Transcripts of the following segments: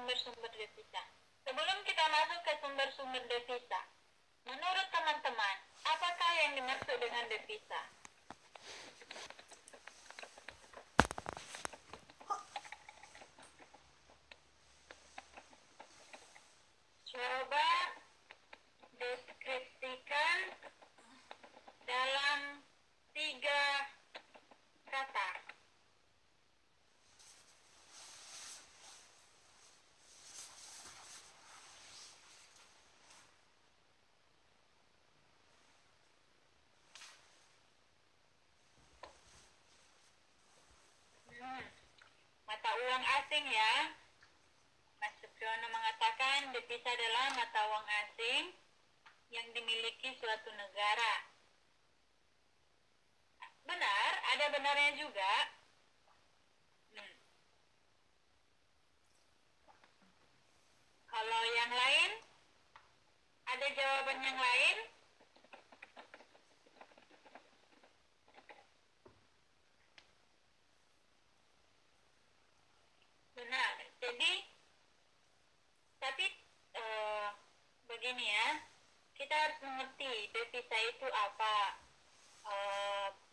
sumber-sumber devisa. Sebelum kita masuk ke sumber-sumber devisa, menurut teman-teman, apakah yang dimaksud dengan devisa? Coba deskripsikan dalam 3 kata. Mata uang asing ya. Mas Supriyono mengatakan devisa adalah mata uang asing yang dimiliki suatu negara. Benar, ada benarnya juga. Kalau yang lain, ada jawaban yang lain? Benar. Jadi, tapi begini ya, kita harus mengerti devisa itu apa.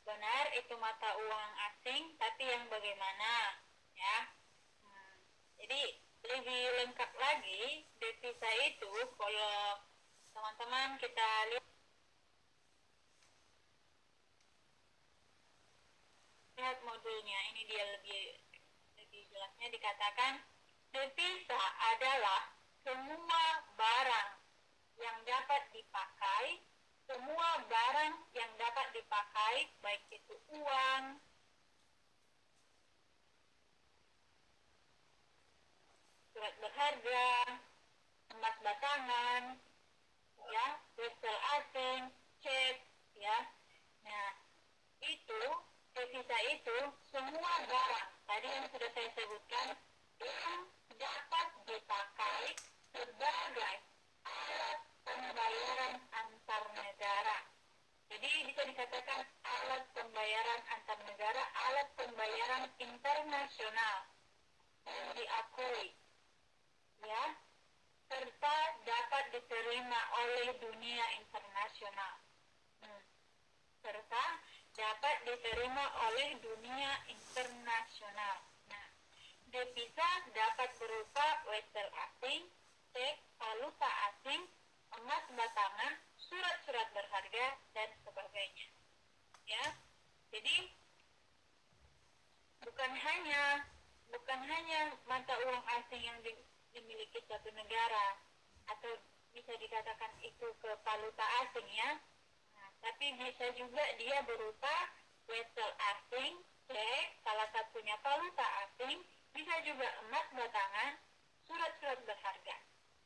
Benar, itu mata uang asing, tapi yang bagaimana, ya. Jadi lebih lengkap lagi, devisa itu kalau teman-teman kita lihat modulnya, ini dia lebih jelasnya dikatakan devisa adalah semua barang yang dapat dipakai, semua barang yang dapat dipakai, baik itu uang, surat berharga, emas batangan, ya, wesel asing, cek, ya. Nah, itu devisa itu semua barang tadi yang sudah saya sebutkan yang dapat dipakai sebagai alat pembayaran antar negara. Jadi bisa dikatakan alat pembayaran antar negara, alat pembayaran internasional yang diakui, ya, serta dapat diterima oleh dunia internasional. Serta dapat diterima oleh dunia internasional. Nah, devisa dapat berupa wesel asing, cek, valuta asing, emas batangan, surat-surat berharga, dan sebagainya. Ya, jadi bukan hanya mata uang asing yang dimiliki suatu negara, atau bisa dikatakan itu ke valuta asing ya. Tapi bisa juga dia berupa wesel asing, cek, salah satunya valuta asing, bisa juga emas batangan, surat-surat berharga,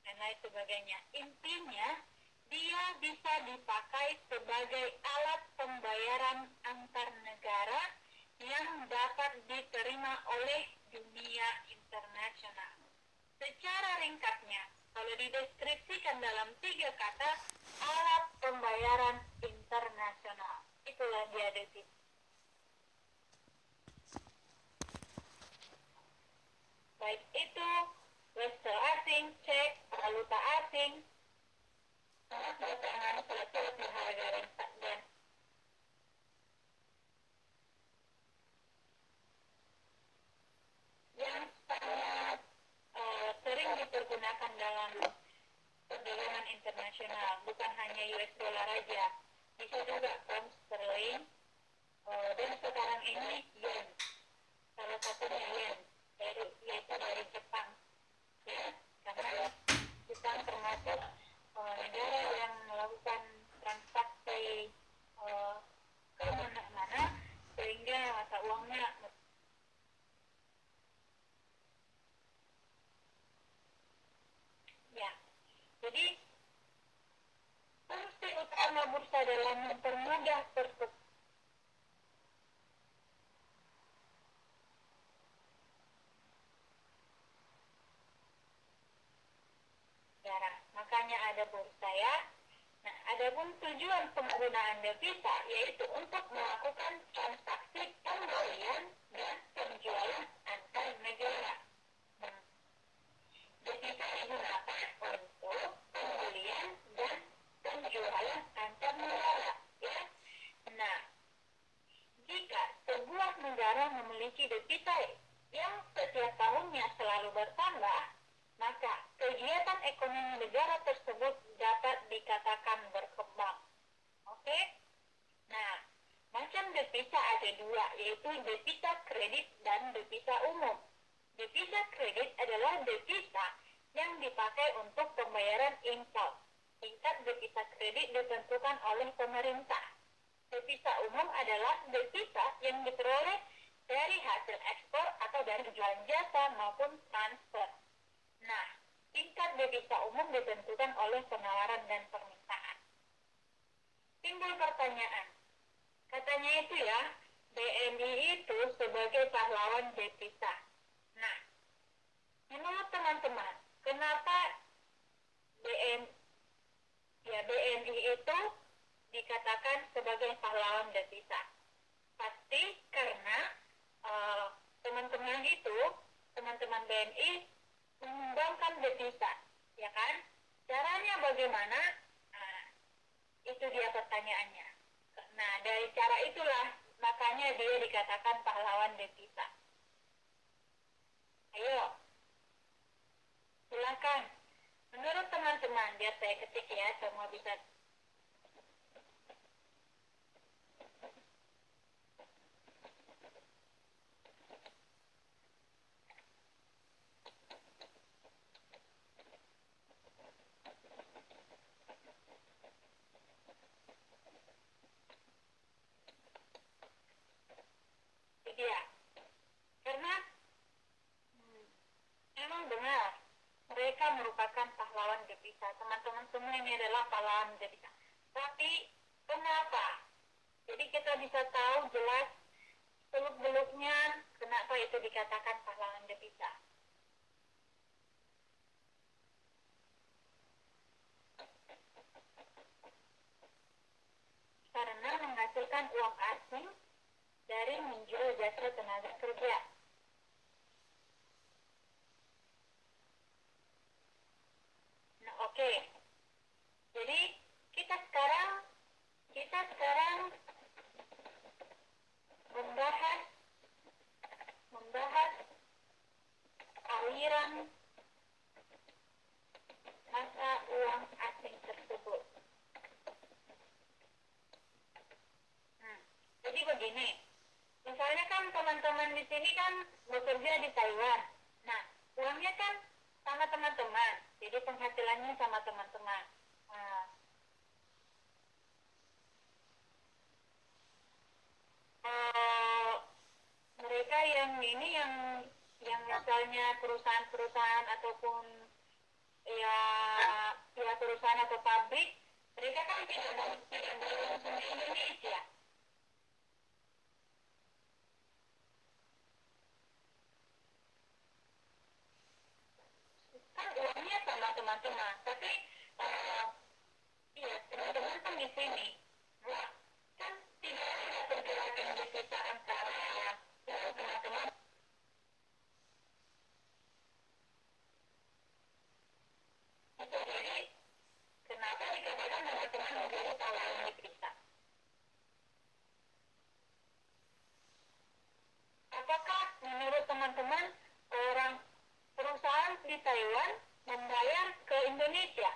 dan lain sebagainya. Intinya, dia bisa dipakai sebagai alat pembayaran antar negara yang dapat diterima oleh dunia internasional. Secara ringkasnya, kalau dideskripsikan dalam 3 kata, alat pembayaran internasional. Itulah dia devisa. Baik itu wesel asing, cek, valuta asing, emas batangan, surat-surat berharga, dan yang sangat sering dipergunakan dalam perdagangan internasional, bukan hanya US dollar aja, bisa juga pound sterling, dan sekarang ini yen, salah satunya yen, yaitu dari Jepang, ya, karena Jepang termasuk negara yang melakukan transaksi ke mana-mana, sehingga mata uangnya ya. Jadi fungsi utama bursa dalam mempermudah pertukaran negara. Makanya ada bursa ya. Nah, adapun tujuan penggunaan devisa yaitu untuk melakukan transaksi pembelian dan penjualan antar negara. bertambah, maka kegiatan ekonomi negara tersebut dapat dikatakan berkembang. Oke? Nah, macam devisa ada dua, yaitu devisa kredit dan devisa umum. Devisa kredit adalah devisa yang dipakai untuk pembayaran impor. Tingkat devisa kredit ditentukan oleh pemerintah. Devisa umum adalah devisa yang diperoleh dari hasil ekspor atau dari jualan jasa maupun transfer. Nah, tingkat devisa umum ditentukan oleh penawaran dan permintaan. Timbul pertanyaan, katanya itu ya, BNI itu sebagai pahlawan devisa. Nah, menurut teman-teman, kenapa BNI itu dikatakan sebagai pahlawan devisa? Pasti karena teman-teman BNI mengembangkan devisa, ya kan? Caranya bagaimana? Nah, itu dia pertanyaannya. Nah, dari cara itulah makanya dia dikatakan pahlawan devisa. Ayo, silakan. Menurut teman-teman, biar saya ketik ya, semua bisa. Iya, karena memang benar mereka merupakan pahlawan devisa. Teman-teman semua ini adalah pahlawan devisa. Tapi kenapa? Jadi kita bisa tahu jelas seluk-beluknya kenapa itu dikatakan pahlawan devisa. Karena menghasilkan uang asing dari menjual jasa tenaga kerja. Nah, oke. Jadi kita sekarang membahas aliran mata uang asing tersebut. Jadi begini, misalnya kan teman-teman di sini kan bekerja di Taiwan. Nah, uangnya kan sama teman-teman, jadi penghasilannya sama teman-teman. Mereka yang ini yang misalnya perusahaan-perusahaan ataupun ya perusahaan atau pabrik, mereka kan tidak di Indonesia. Kan uangnya sama teman-teman, tapi teman-teman kan di sini. Nah, kan tidak ada perbedaan devisa antara teman-teman. Jadi kenapa dikatakan teman-teman menjadi pahlawan devisa? Apakah menurut teman-teman orang perusahaan di Taiwan membayar ke Indonesia?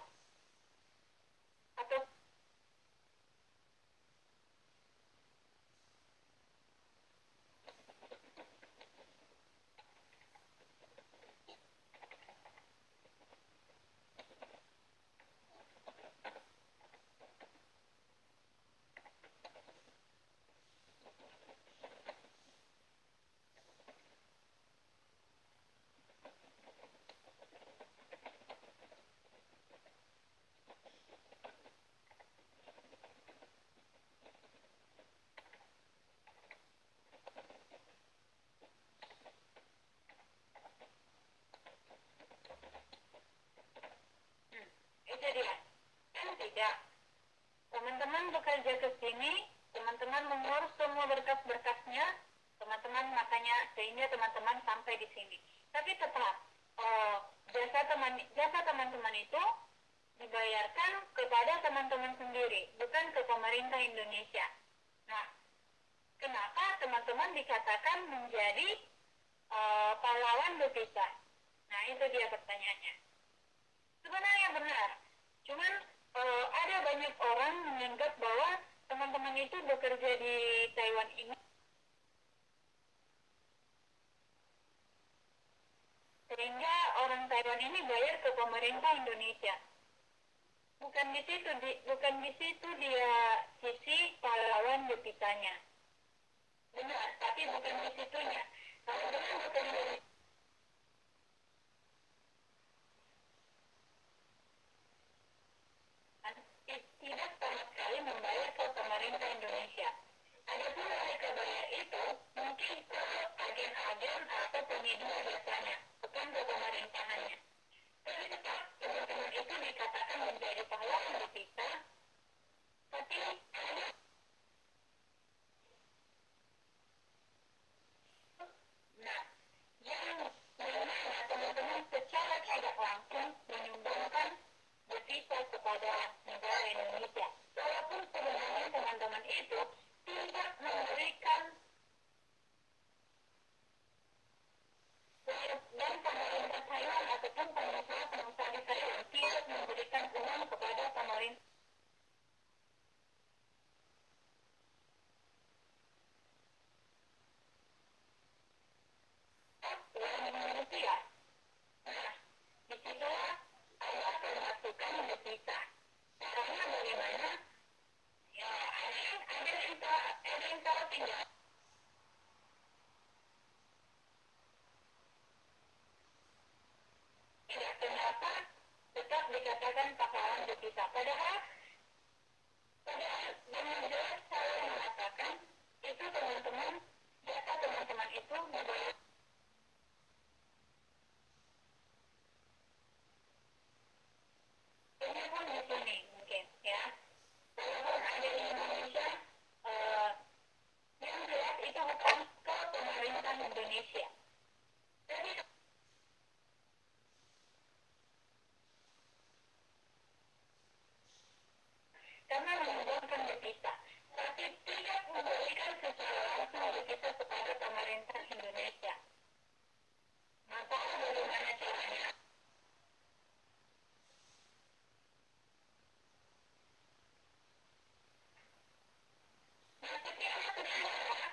Atau itu dia. Kan tidak. Teman-teman bekerja ke sini, teman-teman mengurus semua berkas-berkasnya, makanya sehingga teman-teman sampai di sini. Tapi tetap jasa teman-teman itu dibayarkan kepada teman-teman sendiri, bukan ke pemerintah Indonesia. Nah, kenapa teman-teman dikatakan menjadi pahlawan devisa? Nah, itu dia pertanyaannya. Sebenarnya benar. Cuman ada banyak orang menganggap bahwa teman-teman itu bekerja di Taiwan ini sehingga orang Taiwan ini bayar ke pemerintah Indonesia. Bukan di situ dia sisi pahlawan depisanya. Benar, tapi bukan di situnya. Kalau benar bukan di tidak sama sekali membayar ke pemerintah Indonesia. Adapun mereka bayar itu mungkin ke agen-agen atau penyedia jasanya, bukan ke pemerintahannya. Tapi tetap teman-teman itu dikatakan menjadi pahlawan devisa, tapi nah, yang dimana teman-teman secara tidak langsung menyumbangkan devisa kepada negara Indonesia. Walaupun sebenarnya teman-teman itu tidak memberikan dan pemerintah Taiwan ataupun pengusaha-pengusaha di Taiwan tidak memberikan uang kepada pemerintah uang rupiah. Nah, disitulah ada pemasukan devisa. Karena bagaimana? Ya, ada yang tahu tidak? Tidak, kenapa tetap dikatakan pahlawan devisa? Padahal dengan jelas saya mengatakan itu teman-teman, data teman-teman itu membayar. Ini pun di sini mungkin ya. Walaupun ada di Indonesia, eh, yang jelas itu bukan ke pemerintah Indonesia. Jadi karena menyumbangkan devisa, tapi tidak memberikan secara langsung devisa kepada pemerintah Indonesia. Maka bagaimana caranya? Maksudnya apa saudara?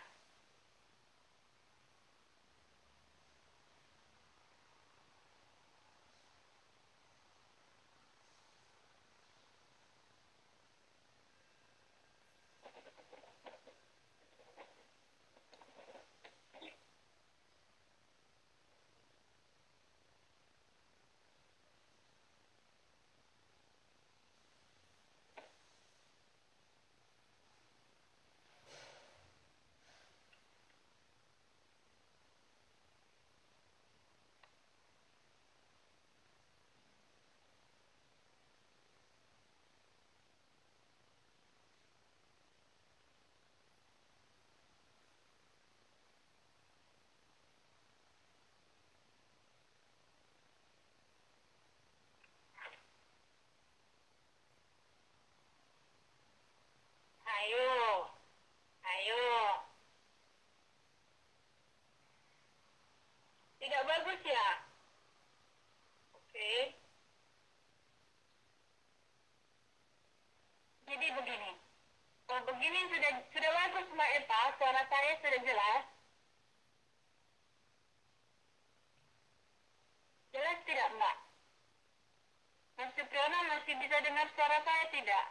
Ayo, ayo. Tidak bagus ya? Oke. Jadi begini. Kalau begini sudah bagus Mbak Eva, suara saya sudah jelas. Jelas tidak Mbak? Mas Supriyono masih bisa dengar suara saya tidak?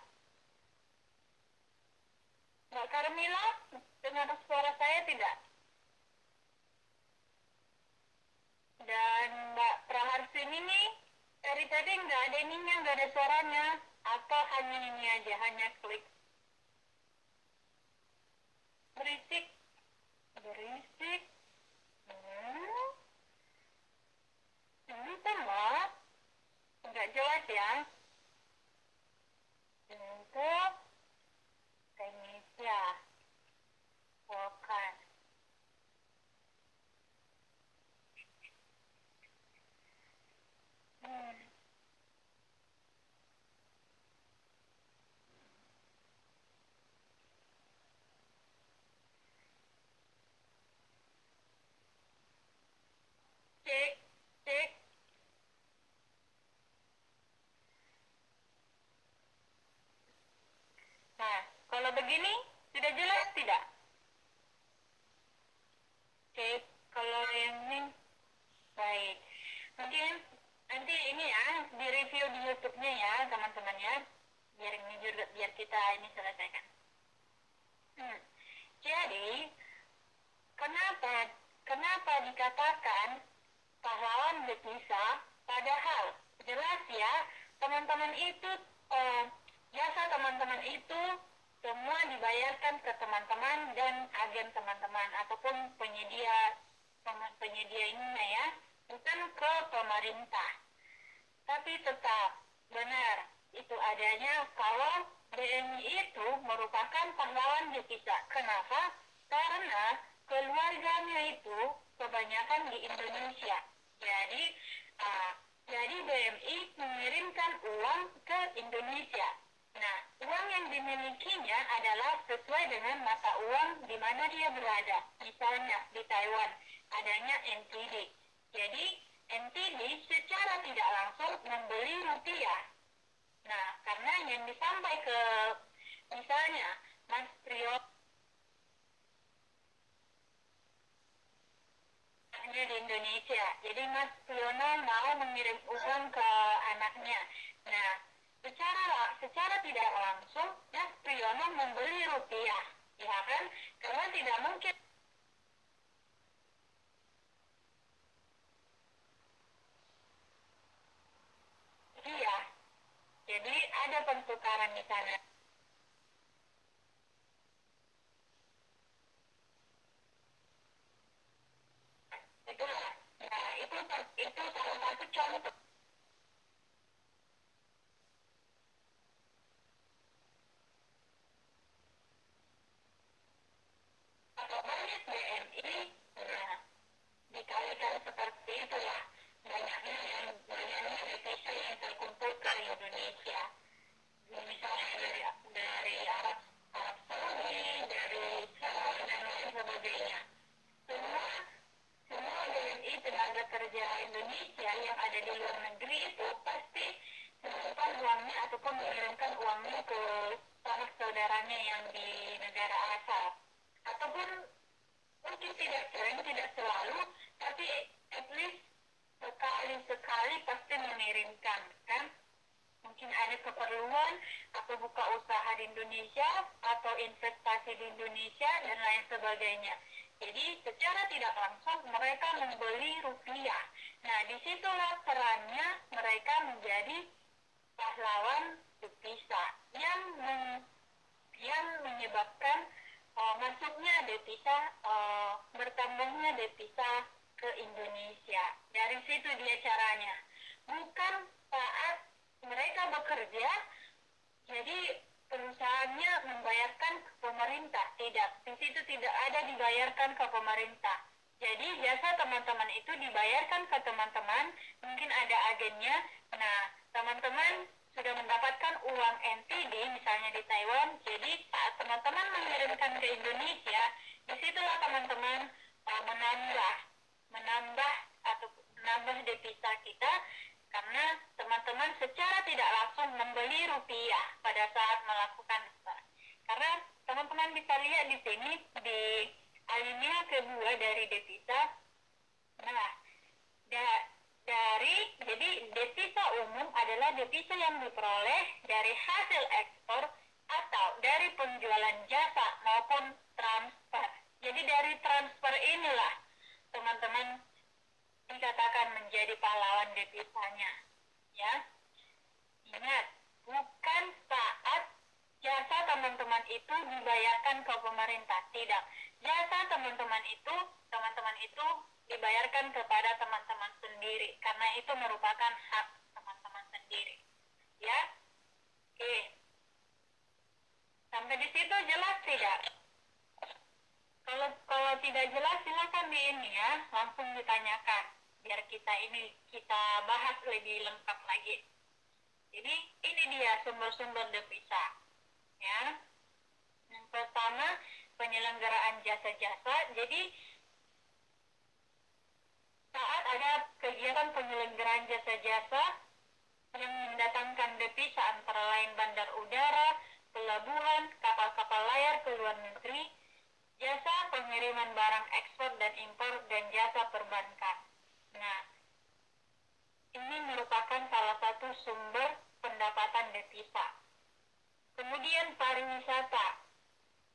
Mbak Carmila dengar suara saya tidak? Dan Mbak Praharsini nih, dari tadi nggak ada ininya, nggak ada suaranya. Atau hanya ini aja, hanya klik. Berisik. Berisik. Hmm. Bentar Mbak. Nggak jelas ya. Untuk Indonesia. Bukan. Hmm. Cek, cek. begini sudah jelas tidak? Oke, kalau yang ini baik. Mungkin nanti ini ya di review di YouTube-nya ya teman-teman ya. Biar kita ini selesaikan. Jadi kenapa dikatakan pahlawan devisa? Padahal jelas ya teman-teman itu jasa teman-teman itu semua dibayarkan ke teman-teman dan agen teman-teman ataupun penyedia ini ya, bukan ke pemerintah. Tapi tetap benar itu adanya kalau BNI itu merupakan pahlawan devisa. Kenapa? Karena keluarganya itu kebanyakan di Indonesia. Jadi BNI mengirimkan uang ke Indonesia. Nah, uang yang dimilikinya adalah sesuai dengan mata uang di mana dia berada. Misalnya di Taiwan adanya NTD. Jadi NTD secara tidak langsung membeli rupiah. Nah, karena yang disampai ke misalnya Mas Priyo di Indonesia. Jadi Mas Priyono mau mengirim uang ke anaknya. Nah, secara tidak langsung Mas Priyono membeli rupiah, ya kan? Karena tidak mungkin rupiah. Jadi ada pertukaran di sana. Itu salah satu contoh. Kalau banyak BNI, dikalikan seperti itulah banyaknya devisa yang terkumpul ke Indonesia. Misalnya dari Arab Saudi, dari Saudi dan lain sebagainya. Semua BNI tenaga kerja Indonesia yang ada di luar negeri itu pasti menyimpan uangnya ataupun mengirimkan uangnya ke sanak saudaranya yang di negara asal. Ataupun mungkin tidak sering, tidak selalu, tapi at least sekali pasti mengirimkan, kan? Mungkin ada keperluan atau buka usaha di Indonesia atau investasi di Indonesia dan lain sebagainya. Jadi secara tidak langsung mereka membeli rupiah. Nah, disitulah perannya mereka menjadi pahlawan devisa yang menyebabkan masuknya devisa, bertambahnya devisa ke Indonesia. Dari situ dia caranya. Bukan saat mereka bekerja, jadi perusahaannya membayarkan ke pemerintah. Tidak, di situ tidak ada dibayarkan ke pemerintah. Jadi jasa teman-teman itu dibayarkan ke teman-teman, mungkin ada agennya. Nah, teman-teman sudah mendapatkan uang NTD misalnya di Taiwan, jadi saat teman-teman mengirimkan ke Indonesia, disitulah teman-teman menambah devisa kita, karena teman-teman secara tidak langsung membeli rupiah pada saat melakukan transfer. Karena teman-teman bisa lihat di sini di alinea kedua dari devisa. Nah, jadi devisa umum adalah devisa yang diperoleh dari hasil ekspor atau dari penjualan jasa maupun transfer. Jadi dari transfer inilah teman-teman dikatakan menjadi pahlawan devisanya, ya. Ingat, bukan saat jasa teman-teman itu dibayarkan ke pemerintah, tidak. Jasa teman-teman itu dibayarkan kepada teman-teman sendiri, karena itu merupakan hak teman-teman sendiri, ya. Oke, sampai di situ jelas tidak? Kalau tidak jelas silakan di ini ya, langsung ditanyakan biar kita bahas lebih lengkap lagi. Jadi ini dia sumber-sumber devisa, ya. Yang pertama, penyelenggaraan jasa-jasa. Jadi saat ada kegiatan penyelenggaraan jasa-jasa yang mendatangkan devisa antara lain bandar udara, pelabuhan, kapal-kapal layar ke luar negeri, jasa pengiriman barang ekspor dan impor, dan jasa perbankan. Nah, ini merupakan salah satu sumber pendapatan devisa. Kemudian pariwisata.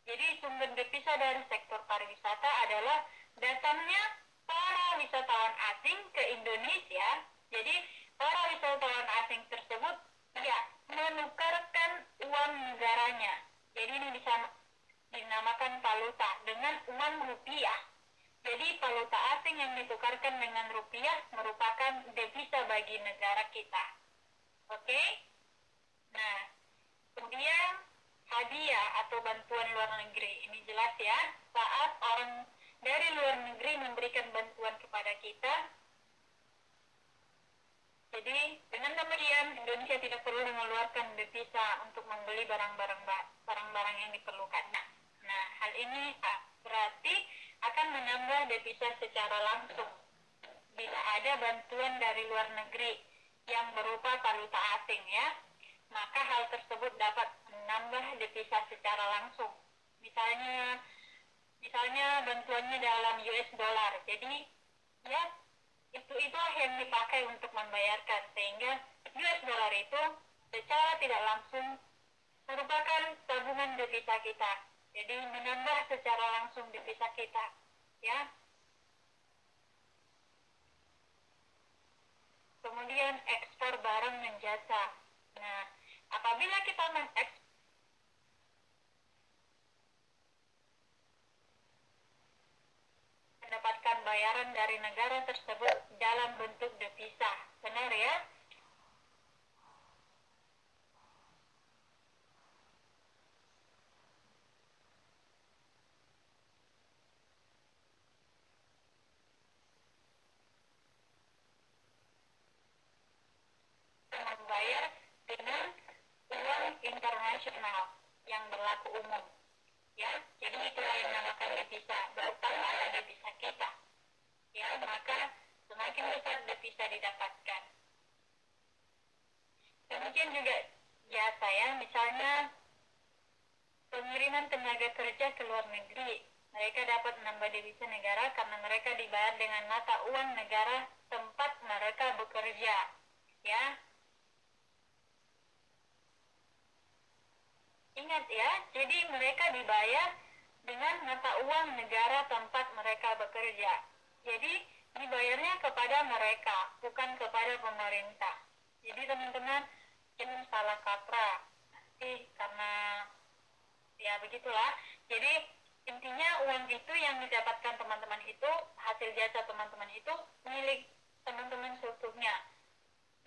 Jadi sumber devisa dari sektor pariwisata adalah datangnya para wisatawan asing ke Indonesia. Jadi para wisatawan asing tersebut menukarkan uang negaranya. Jadi ini bisa dinamakan valuta dengan uang rupiah. Jadi valuta asing yang ditukarkan dengan rupiah merupakan devisa bagi negara kita. Oke? Nah, kemudian hadiah atau bantuan luar negeri. Ini jelas ya, saat orang dari luar negeri memberikan bantuan kepada kita. Jadi dengan demikian Indonesia tidak perlu mengeluarkan devisa untuk membeli barang-barang yang diperlukan. Nah, hal ini berarti akan menambah devisa secara langsung bila ada bantuan dari luar negeri yang berupa valuta asing ya, maka hal tersebut dapat menambah devisa secara langsung. Misalnya bantuannya dalam US dollar. Jadi ya itu yang dipakai untuk membayarkan, sehingga US dollar itu secara tidak langsung merupakan tabungan devisa kita. Jadi menambah secara langsung devisa kita, ya. Kemudian ekspor barang dan jasa. Nah, apabila kita mendapatkan bayaran dari negara tersebut dalam bentuk devisa, benar ya? Membayar dengan uang internasional yang berlaku umum, ya. Jadi itulah yang dinamakan devisa. Bertambah devisa kita, ya, maka semakin besar devisa didapatkan. Demikian juga jasa ya, misalnya pengiriman tenaga kerja ke luar negeri. Mereka dapat menambah devisa negara karena mereka dibayar dengan mata uang negara tempat mereka bekerja, ya. Ingat ya, jadi mereka dibayar dengan mata uang negara tempat mereka bekerja. Jadi dibayarnya kepada mereka, bukan kepada pemerintah. Jadi teman-teman jangan salah kaprah nanti, karena ya begitulah. Jadi intinya uang itu yang didapatkan teman-teman itu, hasil jasa teman-teman itu milik teman-teman seutuhnya.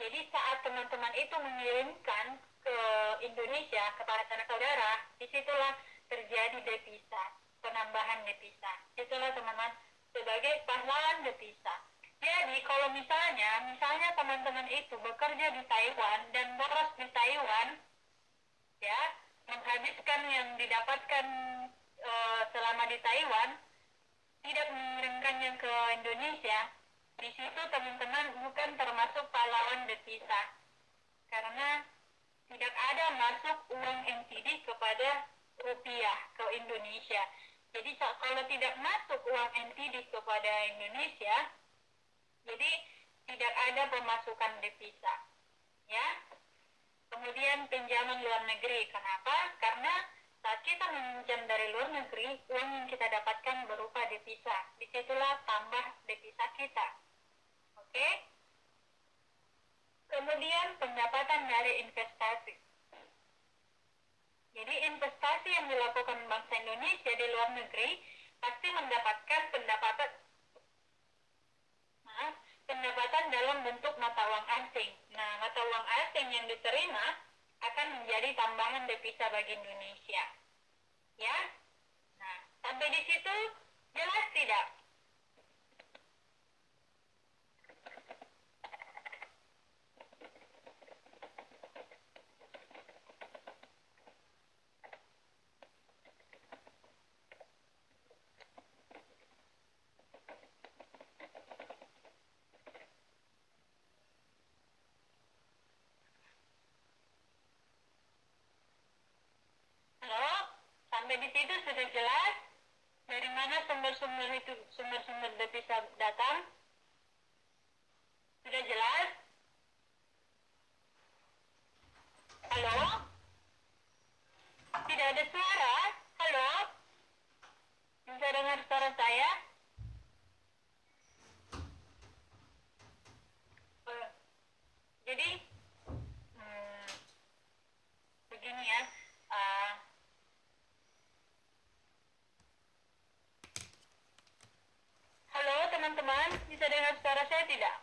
Jadi saat teman-teman itu mengirimkan ke Indonesia kepada sanak saudara, disitulah terjadi devisa, penambahan devisa. Itulah teman-teman sebagai pahlawan devisa. Jadi kalau misalnya teman-teman itu bekerja di Taiwan dan boros di Taiwan, ya, menghabiskan yang didapatkan selama di Taiwan, tidak mengirimkannya ke Indonesia, di situ teman-teman bukan termasuk pahlawan devisa, karena tidak ada masuk uang NTD kepada rupiah ke Indonesia. Jadi kalau tidak masuk uang NTD kepada Indonesia, jadi tidak ada pemasukan devisa, ya. Kemudian pinjaman luar negeri. Kenapa? Karena saat kita meminjam dari luar negeri, uang yang kita dapatkan berupa devisa. Disitulah tambah devisa kita. Oke? Kemudian pendapatan dari investasi. Jadi investasi yang dilakukan bangsa Indonesia di luar negeri pasti mendapatkan pendapatan dalam bentuk mata uang asing. Nah, mata uang asing yang diterima akan menjadi tambahan devisa bagi Indonesia. Ya? Nah, sampai di situ jelas tidak? Sampai di situ sudah jelas dari mana sumber-sumber devisa datang? Sudah jelas? Halo? Tidak ada suara? Halo? Bisa dengar suara saya? Jadi begini ya. Halo teman-teman, bisa dengar suara saya tidak?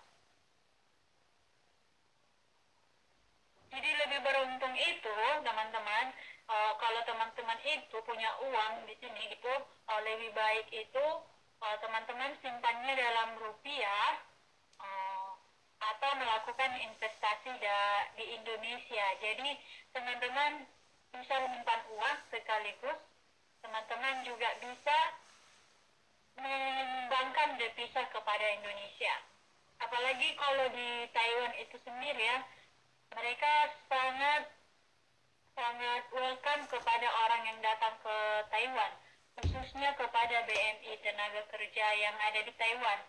Jadi lebih beruntung itu teman-teman, kalau teman-teman itu punya uang di sini itu lebih baik itu teman-teman simpannya dalam rupiah atau melakukan investasi di Indonesia. Jadi teman-teman bisa menyimpan uang sekaligus teman-teman juga bisa mengembangkan devisa kepada Indonesia. Apalagi kalau di Taiwan itu sendiri ya, mereka sangat welcome kepada orang yang datang ke Taiwan, khususnya kepada BNI tenaga kerja yang ada di Taiwan.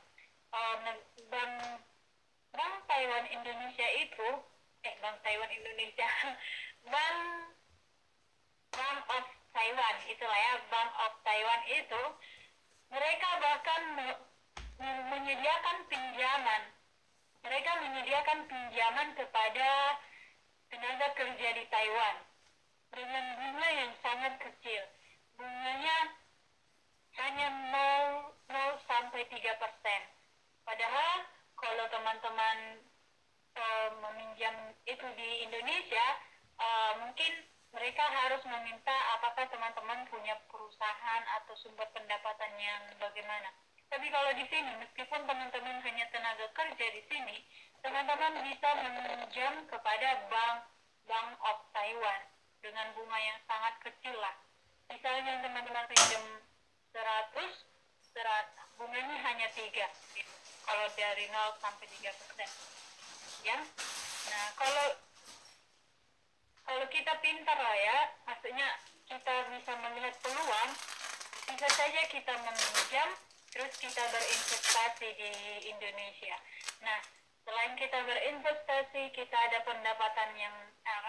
Bank Taiwan Indonesia itu, Bank Taiwan Indonesia, Bank of Taiwan, itulah ya, Bank of Taiwan itu, mereka bahkan menyediakan pinjaman. Mereka menyediakan pinjaman kepada tenaga kerja di Taiwan dengan bunga yang sangat kecil. Bunganya hanya 0 sampai 3%. Padahal kalau teman-teman meminjam itu di Indonesia, mungkin mereka harus meminta apakah teman-teman punya perusahaan atau sumber pendapatan yang bagaimana. Tapi kalau di sini, meskipun teman-teman hanya tenaga kerja di sini, teman-teman bisa meminjam kepada Bank of Taiwan dengan bunga yang sangat kecil lah. Misalnya teman-teman pinjam 100, bunganya hanya 3 gitu. Kalau dari 0 sampai 3%. Ya. Nah, kalau kita pintar lah ya, maksudnya kita bisa melihat peluang, bisa saja kita meminjam terus kita berinvestasi di Indonesia. Nah, selain kita berinvestasi, kita ada pendapatan yang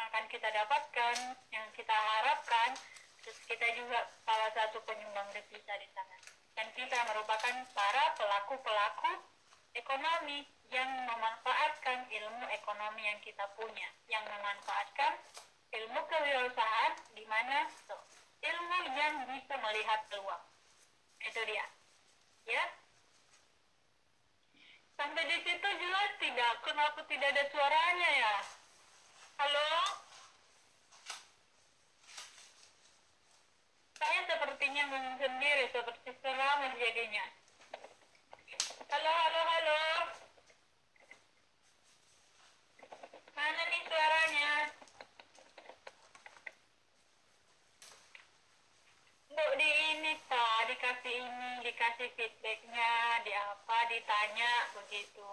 akan kita dapatkan, yang kita harapkan, terus kita juga salah satu penyumbang devisa di sana. Dan kita merupakan para pelaku-pelaku ekonomi yang memanfaatkan ilmu ekonomi yang kita punya, yang memanfaatkan ilmu kewirausahaan di mana ilmu yang bisa melihat peluang. Itu dia. Ya, sampai di situ jelas tidak? Kenapa tidak ada suaranya ya? Halo? Saya sepertinya ngomong sendiri, seperti ceramah jadinya. Halo? Mana nih suaranya? Bu, dikasih feedbacknya, ditanya begitu.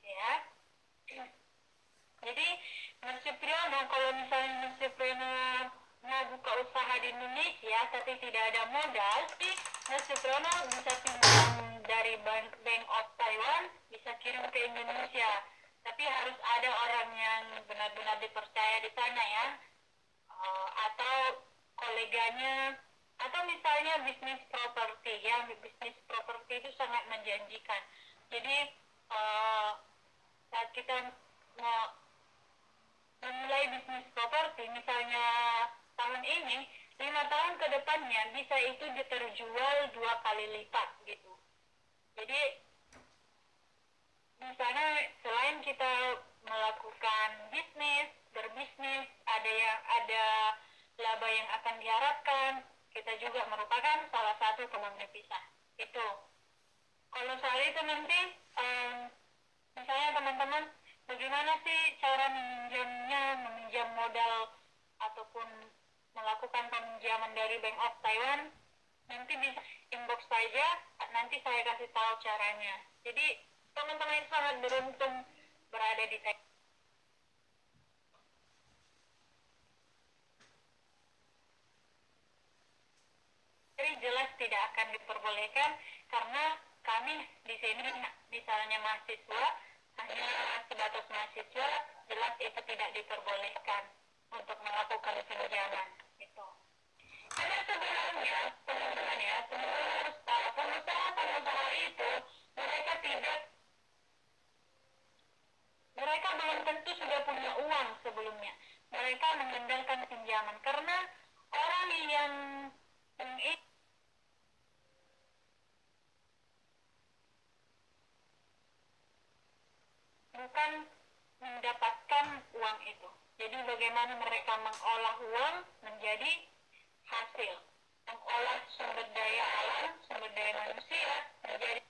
Ya. Jadi, Mas Supriyono, kalau misalnya Mas Supriyono mau buka usaha di Indonesia tapi tidak ada modal, sih Mas Supriyono bisa pinjam dari Bank of Taiwan, bisa kirim ke Indonesia. Tapi harus ada orang yang benar-benar dipercaya di sana ya, atau koleganya, atau misalnya bisnis properti ya. Bisnis properti itu sangat menjanjikan. Jadi saat kita mau memulai bisnis properti, misalnya tahun ini, 5 tahun ke depannya bisa itu terjual 2 kali lipat gitu. Jadi di sana selain kita melakukan berbisnis, ada laba yang akan diharapkan, kita juga merupakan salah satu peluang devisa. Itu. Kalau soal itu nanti, misalnya teman-teman, bagaimana sih cara meminjam modal ataupun melakukan peminjaman dari Bank of Taiwan? Nanti bisa inbox saja, nanti saya kasih tahu caranya. Jadi teman-teman sangat beruntung berada di Taiwan. jelas tidak akan diperbolehkan karena kami di sini misalnya mahasiswa hanya sebatas mahasiswa, jelas itu tidak diperbolehkan untuk melakukan pinjaman gitu. Karena sebenarnya teman-teman ya, pengusaha itu mereka belum tentu sudah punya uang sebelumnya. Mereka mengandalkan pinjaman karena orang yang bukan mendapatkan uang itu. Jadi bagaimana mereka mengolah uang menjadi hasil, mengolah sumber daya alam, sumber daya manusia menjadi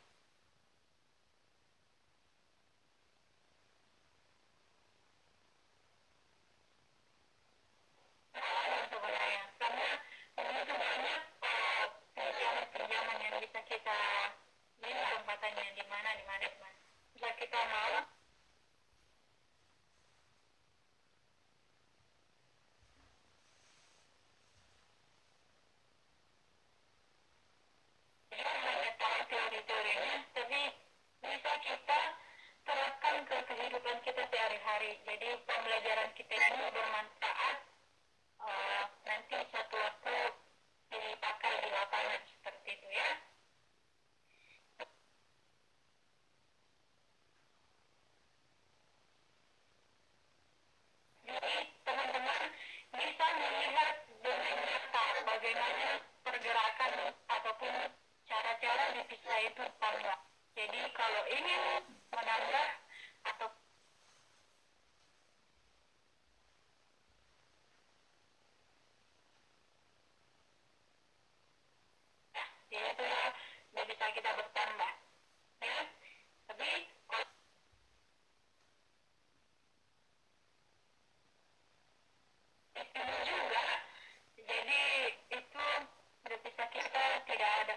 sebenarnya. Karena begitu banyak pinjaman-pinjaman yang bisa kita lihat tempatannya di mana. Jika kita mau hanya tahu teori-teorinya, tapi bisa kita terapkan ke kehidupan kita sehari-hari. Jadi pembelajaran kita ini bermanfaat nanti satu waktu dipakai di lapangan seperti itu ya. Jadi teman-teman bisa melihat dengan nyata bagaimana pergerakan ataupun cara-cara dipisah itu tambah. Jadi kalau ingin menambah atau ya itu ya bisa kita bertambah ya. Tapi itu juga jadi itu devisa kita tidak ada.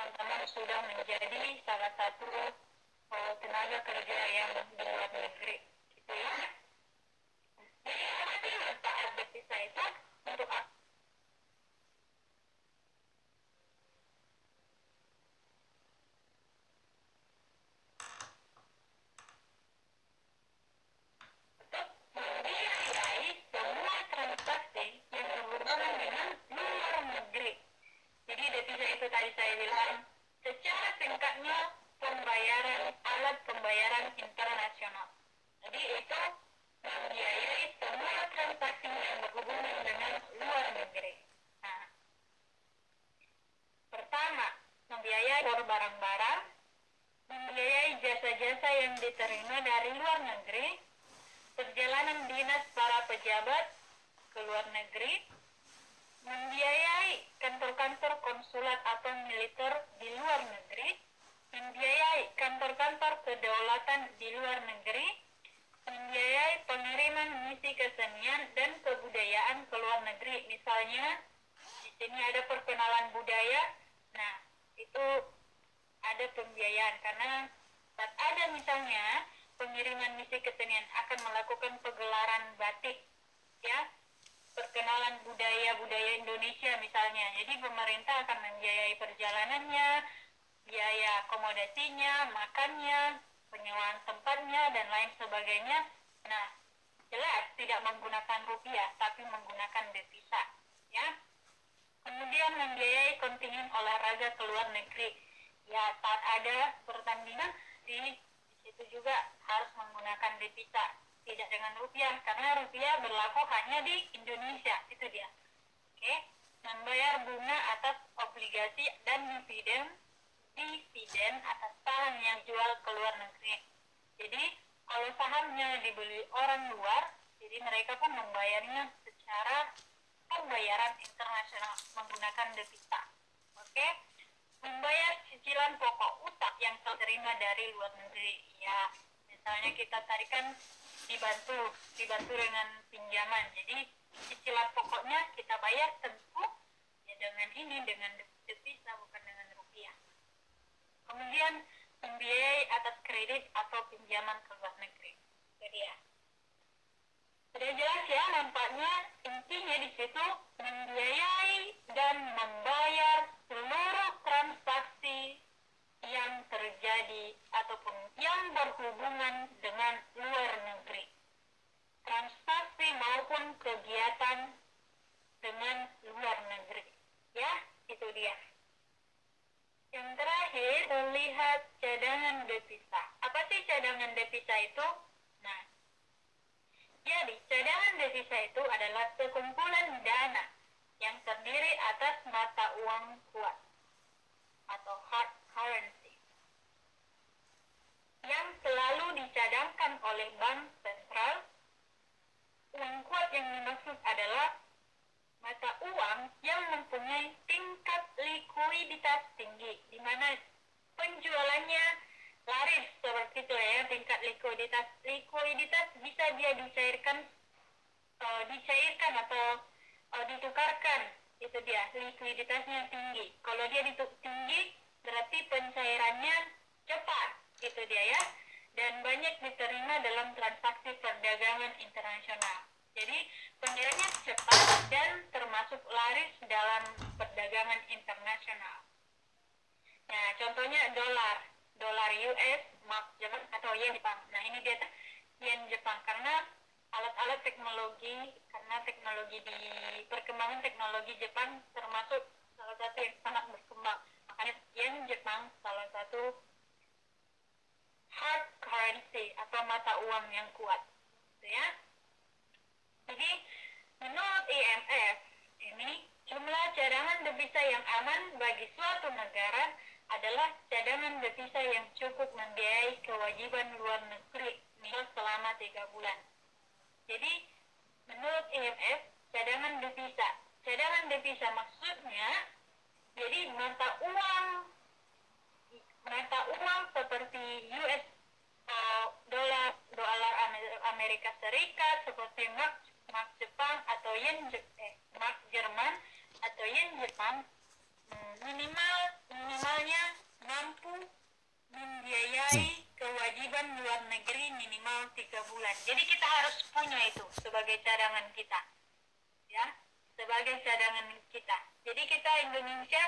Teman-teman sudah menjadi salah satu tenaga kerja yang di luar negeri gitu ya. Jadi apa sih manfaat devisa itu untuk membiayai semua transaksi yang berhubungan dengan luar negeri. Jadi devisa itu tadi saya bilang secara singkatnya pembayaran, alat pembayaran internasional. Jadi itu membiayai semua transaksi yang berhubungan dengan luar negeri. Nah, pertama, membiayai barang-barang, membiayai jasa-jasa yang diterima dari luar negeri, perjalanan dinas para pejabat ke luar negeri, membiayai kantor-kantor konsulat atau militer di luar negeri, membiayai kantor-kantor kedaulatan di luar negeri, membiayai pengiriman misi kesenian dan kebudayaan ke luar negeri. Misalnya di sini ada perkenalan budaya, nah itu ada pembiayaan karena saat ada misalnya pengiriman misi kesenian akan melakukan pegelaran batik ya, perkenalan budaya Indonesia misalnya. Jadi pemerintah akan membiayai perjalanannya, biaya akomodasinya, makannya, penyewaan tempatnya dan lain sebagainya. Nah, jelas tidak menggunakan rupiah tapi menggunakan devisa ya. Kemudian membiayai kontingen olahraga ke luar negeri. Ya, saat ada pertandingan di situ juga harus menggunakan devisa, tidak dengan rupiah karena rupiah berlaku hanya di Indonesia, itu dia. Oke, membayar bunga atas obligasi dan dividen atas saham yang jual ke luar negeri. Jadi kalau sahamnya dibeli orang luar, jadi mereka pun membayarnya secara pembayaran internasional menggunakan devisa. Oke, membayar cicilan pokok utang yang terima dari luar negeri. Ya, misalnya kita tarikan dibantu dengan pinjaman. Jadi cicilan pokoknya kita bayar tentu ya dengan devisa bukan dengan rupiah. Kemudian membiayai atas kredit atau pinjaman ke luar negeri. Jadi ya. Sudah jelas ya nampaknya intinya di situ membiayai dan membayar seluruh transaksi yang terjadi ataupun yang berhubungan dengan luar negeri. Transaksi maupun kegiatan dengan luar negeri. Ya, itu dia. Yang terakhir, melihat cadangan devisa. Apa sih cadangan devisa itu? Nah, jadi cadangan devisa itu adalah sekumpulan dana yang terdiri atas mata uang kuat atau hard currency yang selalu dicadangkan oleh bank sentral. Uang kuat yang dimaksud adalah mata uang yang mempunyai tingkat likuiditas tinggi, di mana penjualannya laris seperti itu ya. Tingkat likuiditas bisa dia dicairkan atau ditukarkan, itu dia, likuiditasnya tinggi. Kalau dia tinggi berarti pencairannya cepat, itu dia ya, dan banyak diterima dalam transaksi perdagangan internasional. Jadi pencairannya cepat dan termasuk laris dalam perdagangan internasional. Nah, contohnya dolar US, mark Jepang atau yen Jepang. Nah, ini dia yen Jepang karena alat-alat teknologi, karena perkembangan teknologi Jepang termasuk salah satu yang sangat berkembang. Makanya yen Jepang salah satu hard currency atau mata uang yang kuat, gitu ya. Jadi menurut IMF ini jumlah cadangan devisa yang aman bagi suatu negara adalah cadangan devisa yang cukup membiayai kewajiban luar negeri misal selama 3 bulan. Jadi menurut IMF cadangan devisa maksudnya jadi mata uang seperti US dolar Amerika Serikat, seperti mark Jepang atau mark Jerman atau yen Jepang, minimalnya mampu membiayai kewajiban luar negeri minimal 3 bulan. Jadi kita harus punya itu sebagai cadangan kita, ya, sebagai cadangan kita. Jadi kita Indonesia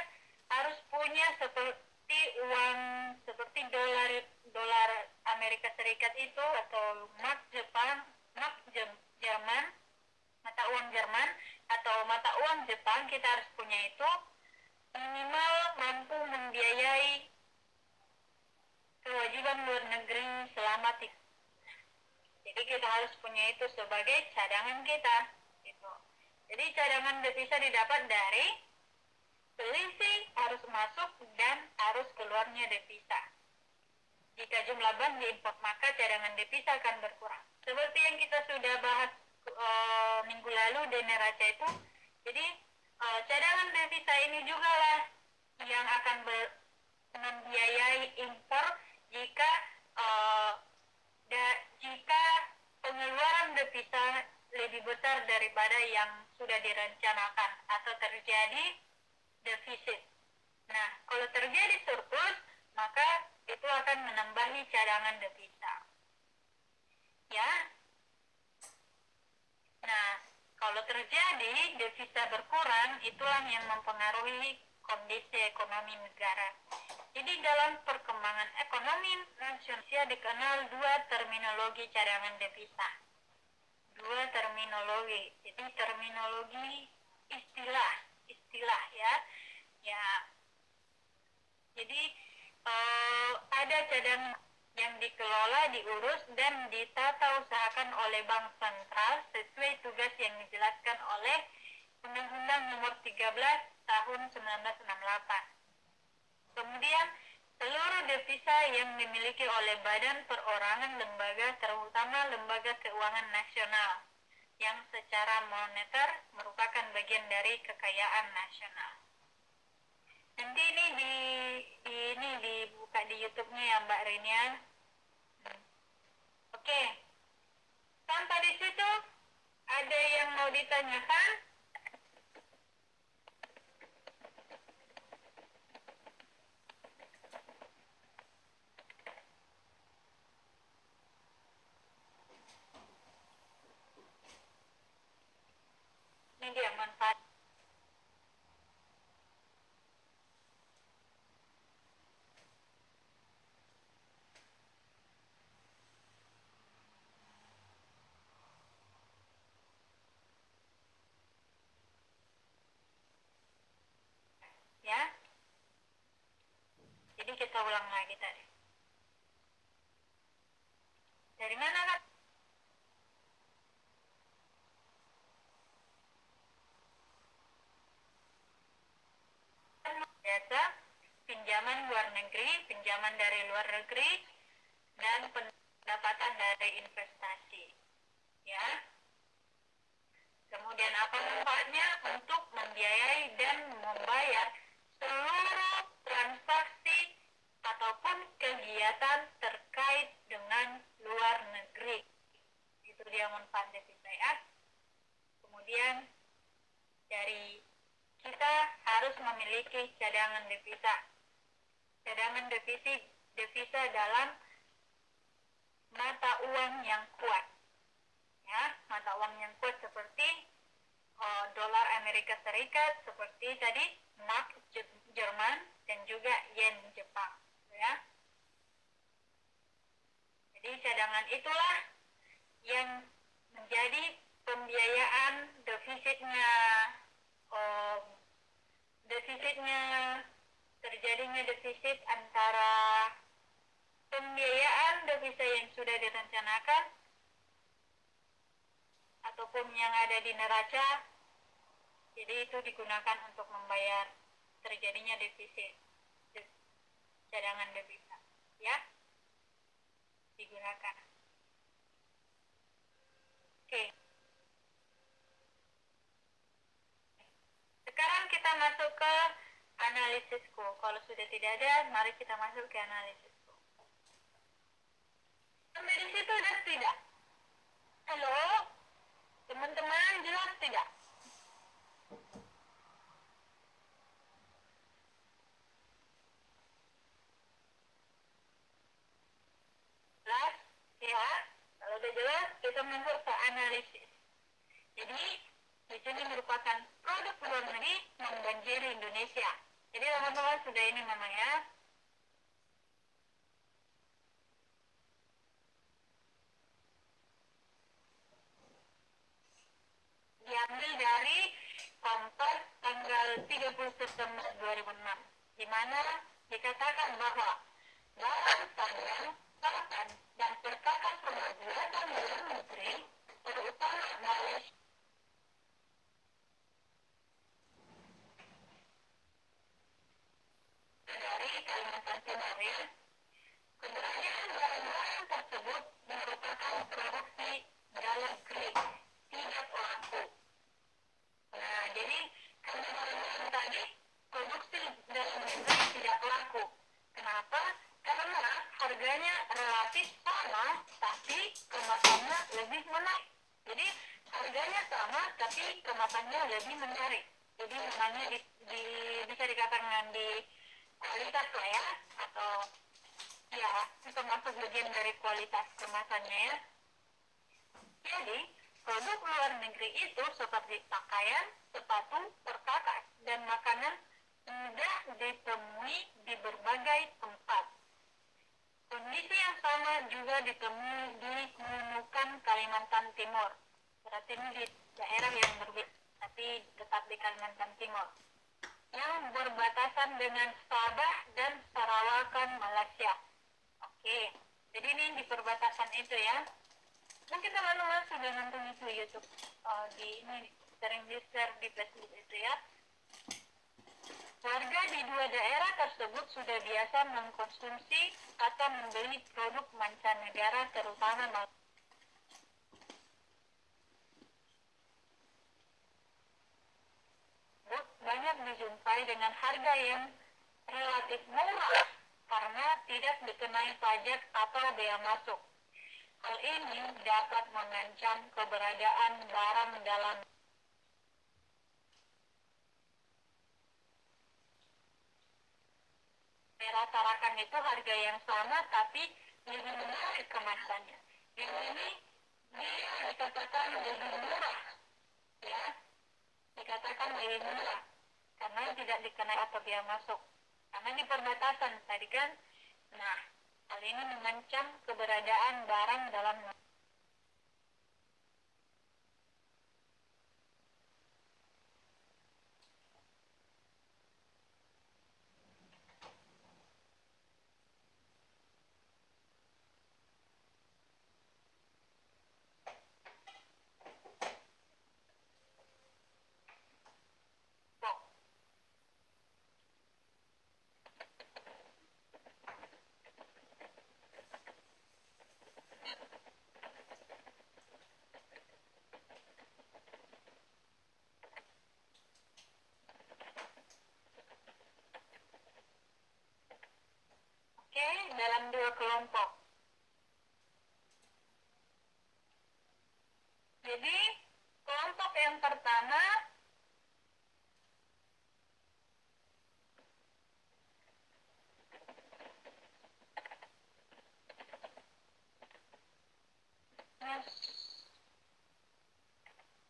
harus punya seperti uang seperti dolar Amerika Serikat itu atau mark Jepang, mark Jerman, mata uang Jerman atau mata uang Jepang, kita harus punya itu minimal mampu membiayai kewajiban luar negeri selama 3. Jadi kita harus punya itu sebagai cadangan kita, gitu. Jadi cadangan devisa didapat dari selisih arus masuk dan arus keluarnya devisa. Jika jumlah bank diimpor, maka cadangan devisa akan berkurang. Seperti yang kita sudah bahas minggu lalu di neraca itu. Jadi cadangan devisa ini juga lah yang akan membiayai impor jika pengeluaran devisa lebih besar daripada yang sudah direncanakan atau terjadi defisit. Nah, kalau terjadi surplus, maka itu akan menambahi cadangan devisa. Ya. Nah, kalau terjadi devisa berkurang, itulah yang mempengaruhi kondisi ekonomi negara. Jadi dalam perkembangan ekonomi nasional dikenal 2 terminologi cadangan devisa. 2 terminologi. Jadi terminologi istilah ya. Ya. Jadi ada cadangan yang dikelola, diurus, dan ditata usahakan oleh Bank Sentral sesuai tugas yang dijelaskan oleh Undang-Undang Nomor 13 Tahun 1968. Kemudian, seluruh devisa yang dimiliki oleh badan perorangan lembaga, terutama lembaga keuangan nasional, yang secara moneter merupakan bagian dari kekayaan nasional. Nanti ini dibuka di YouTube-nya ya Mbak Rinia. Oke. Sampai di situ ada yang mau ditanyakan? media manfaat. Ya, jadi kita ulang lagi tadi. Dari mana kan? Biasa pinjaman luar negeri, pinjaman dari luar negeri, dan pendapatan dari investasi. Ya. Kemudian apa manfaatnya? Untuk membiayai dan membayar seluruh transaksi ataupun kegiatan terkait dengan luar negeri. Itu dia manfaat devisa ya. Kemudian dari kita harus memiliki cadangan devisa. Cadangan devisa dalam mata uang yang kuat. Ya, mata uang yang kuat seperti dolar Amerika Serikat, seperti tadi mark Jerman dan juga yen Jepang, ya. Jadi cadangan itulah yang menjadi pembiayaan terjadinya defisit antara pembiayaan devisa yang sudah direncanakan ataupun yang ada di neraca. Jadi itu digunakan untuk membayar terjadinya defisit cadangan devisa, ya, digunakan. Oke. Sekarang kita masuk ke analisisku. Kalau sudah tidak ada, mari kita masuk ke analisisku. Sampai di situ jelas tidak? Halo? Teman-teman, jelas tidak? Jelas? Ya? Kalau sudah jelas, kita masuk ke analisis. Jadi, di sini merupakan produk luar negeri membanjiri Indonesia. Jadi, teman-teman sudah ini namanya. Diambil dari Kompas tanggal 30 September 2006, di mana dikatakan bahwa dalam tanggal dan perkakas pembuatan luar negeri terutama Malaysia dari Kalimantan Timur, keberadaan barang-barang tersebut merupakan produksi dalam negeri, tidak pelaku. Nah, jadi karena barang tadi produksi dalam negeri tidak pelaku. Kenapa? Karena harganya relatif sama, tapi kemasannya lebih menarik. Jadi harganya sama, tapi kemasannya lebih menarik. Jadi namanya bisa dikatakan di kualitas lah ya, atau ya termasuk bagian dari kualitas kemasannya ya. Jadi produk luar negeri itu seperti pakaian, sepatu, perkakas, dan makanan mudah ditemui di berbagai tempat. Kondisi yang sama juga ditemui di Nunukan, Kalimantan Timur. Berarti ini di daerah yang berbeda, tapi tetap di Kalimantan Timur. Yang berbatasan dengan Sabah dan Sarawakan, Malaysia. Oke, jadi ini di perbatasan itu ya. Mungkin teman-teman sudah nonton itu YouTube. Ini sering di-share di Facebook itu ya. Warga di dua daerah tersebut sudah biasa mengkonsumsi atau membeli produk mancanegara terutama banyak dijumpai dengan harga yang relatif murah karena tidak dikenai pajak atau bea masuk. Hal ini dapat mengancam keberadaan barang dalam rata-ratakan itu harga yang sama tapi lebih menarik kemasannya. Yang ini dia dikatakan lebih murah, ya. dikatakan ilegal karena tidak dikenai atau biaya masuk. Karena di perbatasan tadi kan, nah hal ini mengancam keberadaan barang dalam dalam dua kelompok. Jadi kelompok yang pertama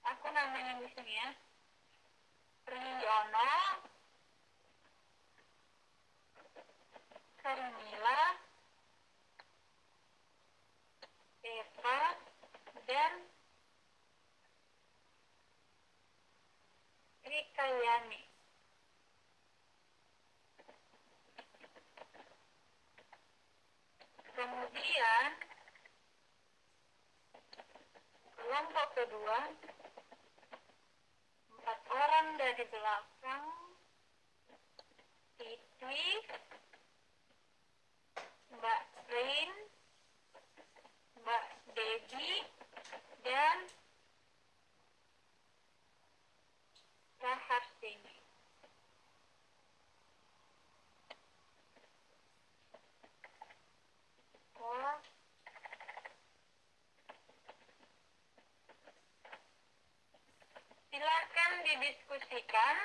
aku namanya di sini ya, Riono, Carmila, Eva, dan Rikayani. Kemudian kelompok kedua, 4 orang dari belakang, Titi, Mbak Rain, Mbak Debbie, dan Raharsini. Silakan didiskusikan.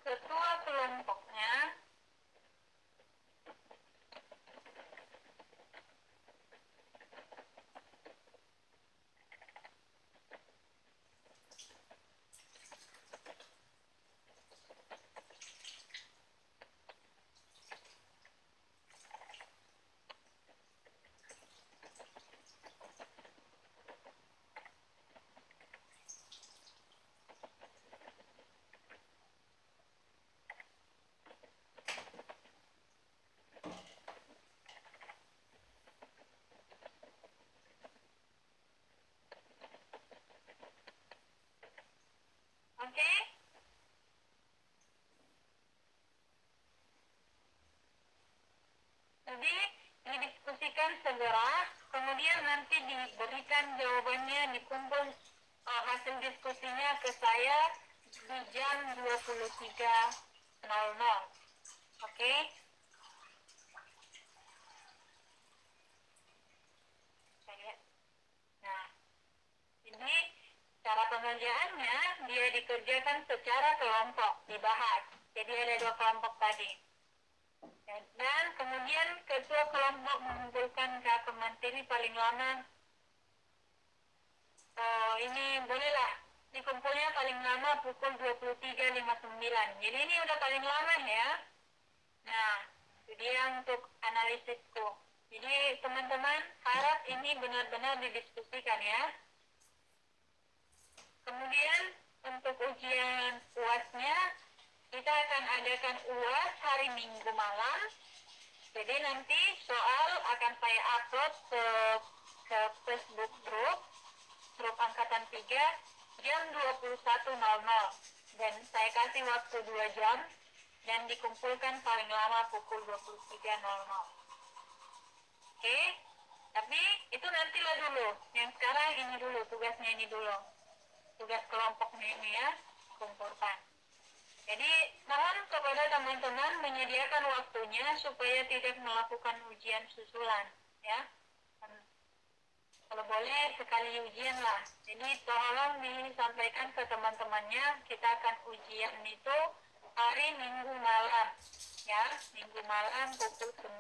Ketua kelompoknya Oke? Jadi didiskusikan segera, kemudian nanti diberikan jawabannya, dikumpul hasil diskusinya ke saya di jam 23.00. Oke? Nah, ini cara pengerjaannya dia dikerjakan secara kelompok, dibahas. Jadi ada 2 kelompok tadi. Dan kemudian ketua kelompok mengumpulkan kakak menteri paling lama. Ini bolehlah dikumpulnya paling lama pukul 23.59. Jadi ini udah paling lama ya. Nah, itu dia untuk analisisku. Jadi teman-teman harap ini benar-benar didiskusikan ya. Kemudian untuk ujian UAS-nya, kita akan adakan UAS hari Minggu malam. Jadi nanti soal akan saya upload ke Facebook grup Angkatan 3 jam 21.00. Dan saya kasih waktu 2 jam dan dikumpulkan paling lama pukul 23.00. Oke? Tapi itu nantilah dulu. Yang sekarang ini dulu, tugasnya ini dulu. Tugas kelompoknya ini ya, kumpulkan. Jadi mohon kepada teman-teman menyediakan waktunya supaya tidak melakukan ujian susulan, ya. Kalau boleh sekali ujian lah. Jadi tolong disampaikan ke teman-temannya, kita akan ujian itu hari Minggu malam, ya, Minggu malam pukul 9.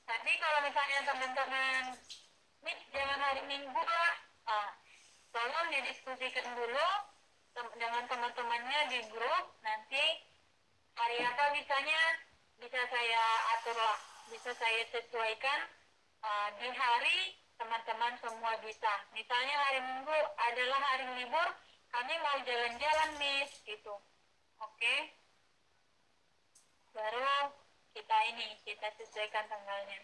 Tapi kalau misalnya teman-teman, Miss jangan hari Minggu lah, tolong didiskusikan dulu dengan teman-temannya di grup. Nanti hari apa bisa saya atur lah, bisa saya sesuaikan di hari teman-teman semua bisa. Misalnya hari Minggu adalah hari libur, kami mau jalan-jalan Miss gitu. Oke? Baru kita sesuaikan tanggalnya.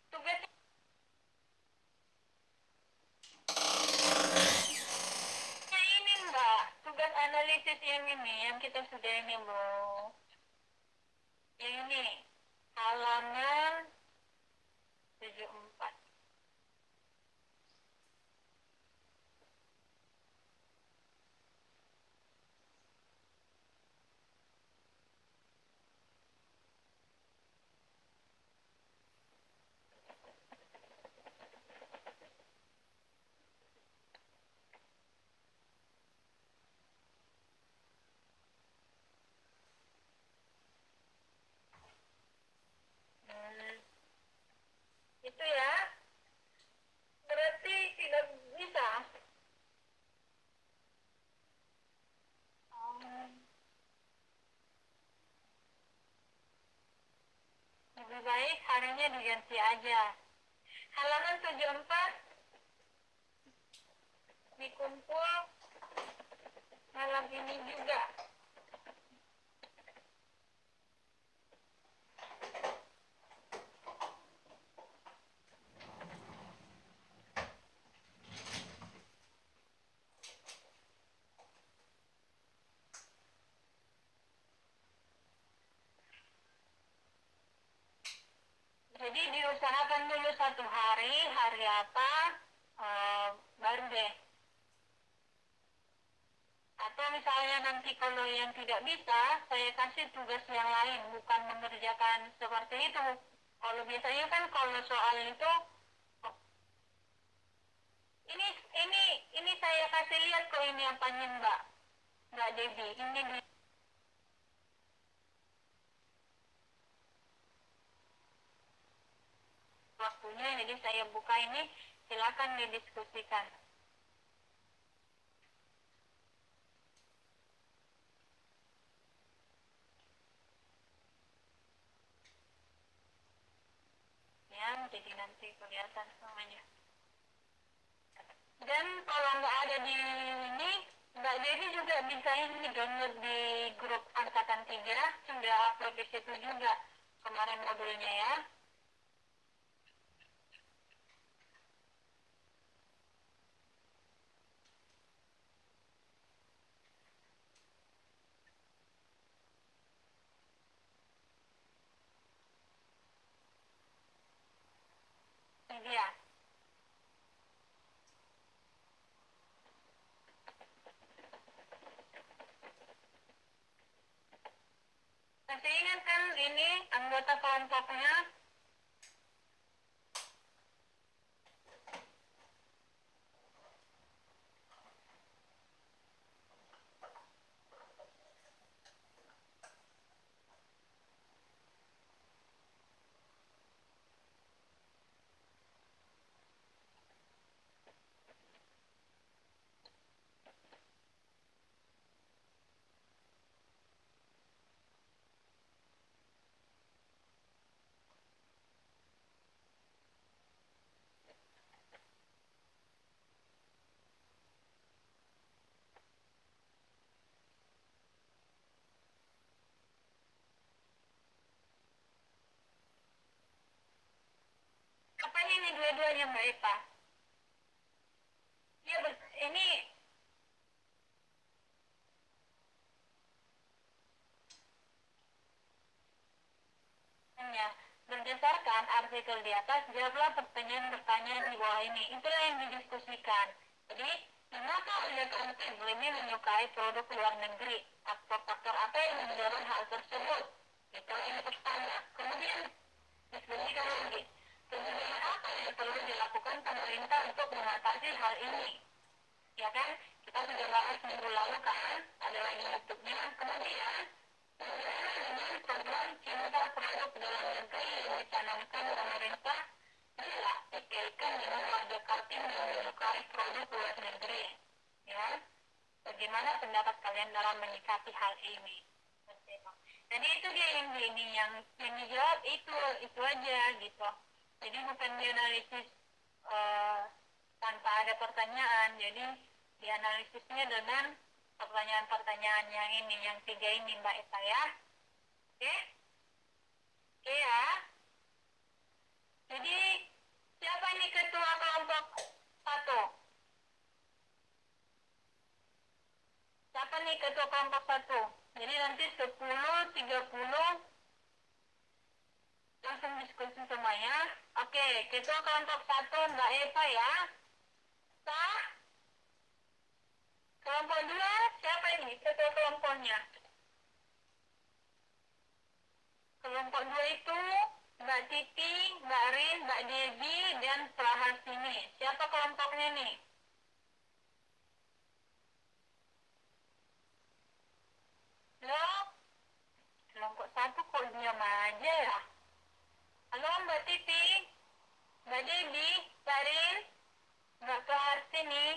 Tugasnya ini Mbak, tugas analisis yang ini, yang kita sudah ini Bu. Yang ini, halaman 74. Itu ya, berarti tidak bisa. Lebih baik harinya diganti aja. Halaman 74 dikumpul malam ini juga. Jadi diusahakan dulu satu hari apa, baru deh. Atau misalnya nanti kalau yang tidak bisa, saya kasih tugas yang lain, bukan mengerjakan seperti itu. Kalau biasanya kan kalau soal itu, ini saya kasih lihat kok ini apanya Mbak Devi. Ini di waktunya, jadi saya buka ini, silakan didiskusikan. Ya, jadi nanti kelihatan semuanya. Dan kalau nggak ada di ini, Mbak Devi juga bisa ini download di grup Angkatan 3, sudah upload di situ juga kemarin modulnya ya. Ini dia. Masih ingat kan ini anggota kelompoknya? Apanya ini dua-duanya Mbak Eva? Ya, ini ya, berdasarkan artikel di atas, jawablah pertanyaan-pertanyaan di bawah ini. Itulah yang didiskusikan. Jadi, mengapa Anda ini menyukai produk luar negeri? Faktor-faktor apa yang mendorong hal tersebut? Itu yang pertama. Kemudian, diskusikan lagi. Kemudian apa yang perlu dilakukan pemerintah untuk mengatasi hal ini? Ya kan? Kita sudah bahas minggu lalu kan? Ada lagi bentuknya. Kemudian, dengan program cinta produk dalam negeri yang dicanangkan pemerintah, bila dikaitkan dengan warga Kaltim yang menyukai produk luar negeri. Ya, bagaimana pendapat kalian dalam menyikapi hal ini? Jadi itu dia yang dijawab itu aja gitu. Jadi bukan dianalisis tanpa ada pertanyaan. Jadi dianalisisnya dengan pertanyaan-pertanyaan yang ini, yang 3 ini Mbak Esa ya. Oke? Oke ya. Jadi siapa nih ketua kelompok 1? Siapa nih ketua kelompok 1? Jadi nanti 10, 30 langsung diskusi semuanya. Oke, ketua kelompok 1 Mbak Eva ya. Sah? Kelompok 2 siapa ini ketua kelompoknya? Kelompok 2 itu Mbak Titi, Mbak Rin, Mbak Devi, dan Prahasini. Siapa kelompoknya nih? Halo? Kelompok 1 kok diam aja ya? Halo Mbak Titi, Mbak Devi, Mbak Rin, Mbak Prahasini.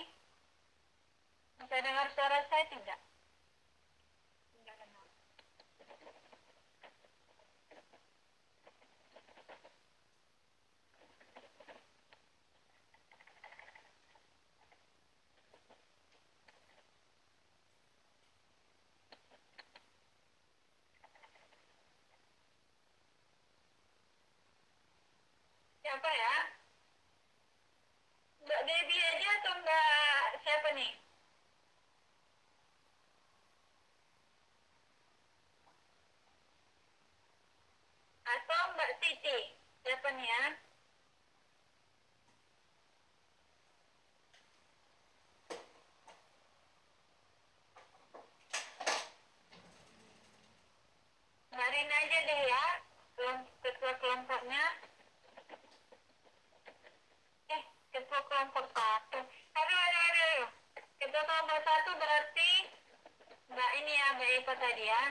Bisa dengar suara saya tidak? Tidak dengar. Siapa ya? Mbak Devi aja atau Mbak siapa nih? Atau Mbak Titi? Siapa nih ya? Mbak Rin aja deh ya, ketua kelompoknya. Ketua kelompok 1. Aduh. Ketua kelompok 1 berarti Mbak ini ya, Mbak Eva tadi ya.